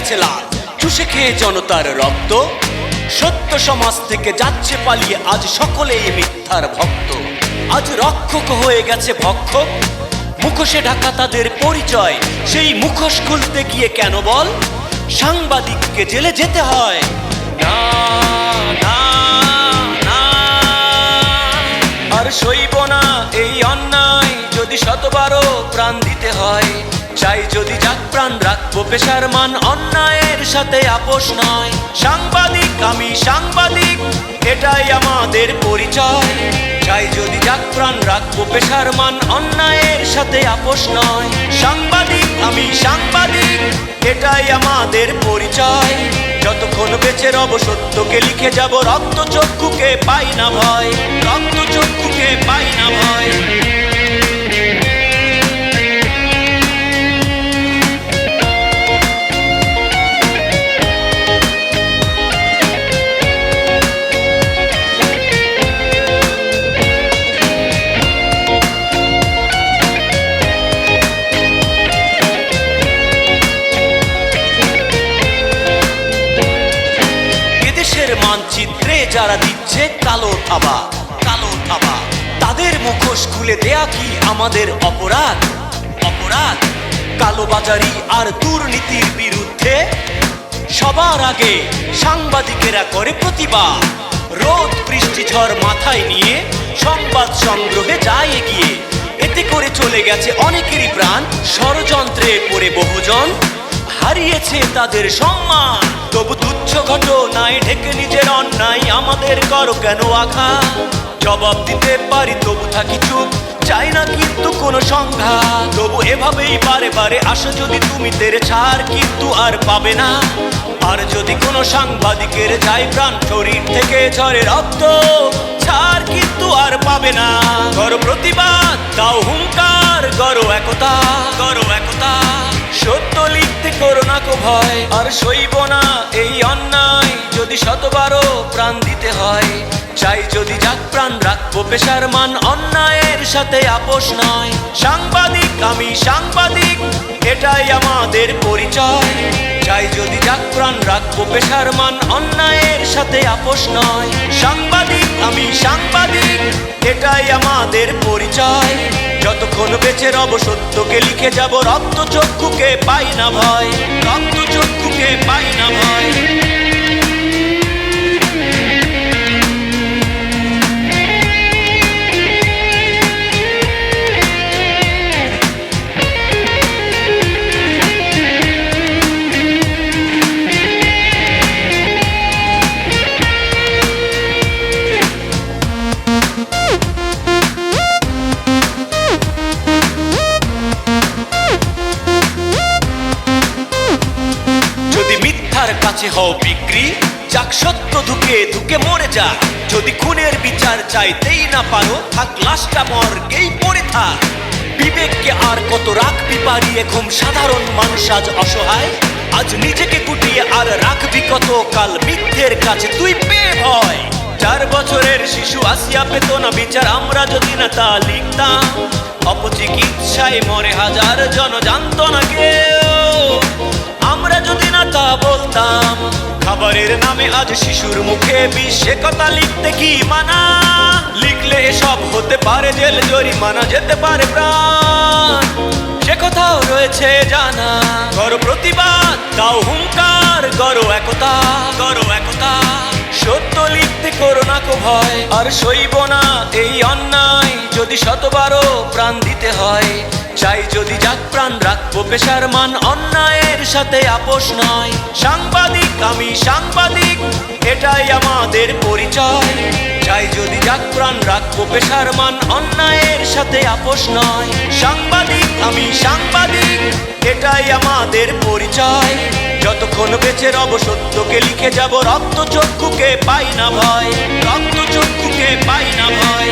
গেছে লাল, চুষে খেয়ে জনতার রক্ত। সত্য সমাজ থেকে যাচ্ছে পালিয়ে আজ সকলেই মিথ্যার ভক্ত। আজ রক্ষক হয়ে গেছে ভক্ষক, মুখোশে ঢাকা তাদের পরিচয়। সেই মুখোশ খুলতে গিয়ে কেন বল সাংবাদিককে জেলে যেতে হয়? না না না, আর সইব না এই অন্যায় যদি শতবারও প্রাণ দিতে হয়। চাই যদি যাক প্রাণ রাখবো পেশার মান, অন্যায়ের সাথে আপোষ নয়। সাংবাদিক আমি সাংবাদিক, এটাই আমাদের পরিচয়। চাই যদি যাক প্রাণ রাখবো পেশার মান, অন্যায়ের সাথে আপোষ নয়। সাংবাদিক আমি সাংবাদিক, এটাই আমাদের পরিচয়। যতক্ষণ বেঁচে রব সত্যকে লিখে যাব, রক্ত চক্ষুকে পাই না ভয়, রক্ত চক্ষুকে পাই না ভয়। মানচিত্রে যারা দিচ্ছে কালো থাবা, কালো থাবা, তাদের মুখোশ খুলে দেয়া কি আমাদের অপরাধ? অপরাধ কালোবাজারি আর দুর্নীতির বিরুদ্ধে সবার আগে সাংবাদিকেরা করে প্রতিবাদ। রোদ বৃষ্টি ঝড় মাথায় নিয়ে সংবাদ সংগ্রহে যায় এগিয়ে। এতে করে চলে গেছে অনেকেরই প্রাণ, ষড়যন্ত্রে পড়ে বহুজন হারিয়েছে তাদের সম্মান। তবু তুচ্ছ ঘটনায় ঢেকে নিজের অন্যায় আমাদের করো কেন আঘাত? জবাব দিতে পারি তবু থাকি চুপ, চাই না কিন্তু কোনো সংঘাত। তবু এভাবেই বারে বারে আসো যদি তুমি তেরে ছাড়, কিন্তু আর পাবে না। আর যদি কোনো সাংবাদিকের যায় প্রাণ, শরীর থেকে ঝরে রক্ত, ছাড় কিন্তু আর পাবে না। করো প্রতিবাদ, দাও হুঙ্কার, গড়ো একতা, গড়ো একতা। সত্য লিখতে করো না কো ভয়, আর সইব না এই অন্যায় যদি শতবারও প্রাণ দিতে হয়। চাই যদি যাক প্রাণ রাখবো পেশার মান, অন্যায়ের সাথে আপোষ নয়। সাংবাদিক আমি সাংবাদিক, এটাই আমাদের পরিচয়। চাই যদি যাক প্রাণ রাখবো পেশার মান, অন্যায়ের সাথে আপোষ নয়। সাংবাদিক আমি সাংবাদিক, এটাই আমাদের পরিচয়। যতক্ষণ বেঁচে রব সত্যকে লিখে যাব, রক্ত চক্ষুকে পাই না ভয়, রক্ত চক্ষুকে পাই না ভয়। কাছে হও বিক্রি, যাক সত্য ধুকে ধুকে মরে যা। যদি খুনের বিচার চাইতেই না পারো, থাক লাশটা মর্গেই পড়ে থাক। বিবেককে আর কত রাখবি পারিয়ে, ঘুম সাধারণ মানুষ আজ অসহায়। আজ নিজেকে গুটিয়ে আর রাখবি কত কাল মিথ্যের কাছে তুই পেয়ে ভয়। 4 বছরের শিশু আসিয়া পেত না বিচার, আমরা যদি না তা লিখতাম। অপচিকিৎসায় মরে হাজার জন, জানতো না কেউ, আমরা যদি না তা বলতাম। খাবারের নামে আজ শিশুর মুখে বিষ, সে কথা লিখতে কি মানা? লিখলে এসব হতে পারে জেল, জরিমানা, যেতে পারে প্রাণ, সে কথাও রয়েছে জানা। করো প্রতিবাদ, দাও হুঙ্কার, গড়ো একতা, গড়ো একতা। সত্য লিখতে করো না কো ভয়, আর সইব না এই অন্যায় যদি শতবারও প্রাণ দিতে হয়। চাই যদি যাক প্রাণ রাখবো পেশার মান, অন্যায়ের সাথে আপোষ নয়। সাংবাদিক আমি সাংবাদিক, এটাই আমাদের পরিচয়। চাই যদি যাক প্রাণ রাখবো পেশার মান, অন্যায়ের সাথে আপোষ নয়। সাংবাদিক আমি সাংবাদিক, এটাই আমাদের পরিচয়। যতক্ষণ বেঁচে রব সত্যকে লিখে যাব, রক্ত চক্ষুকে পাই না ভয়, রক্ত চক্ষুকে পাই না ভয়।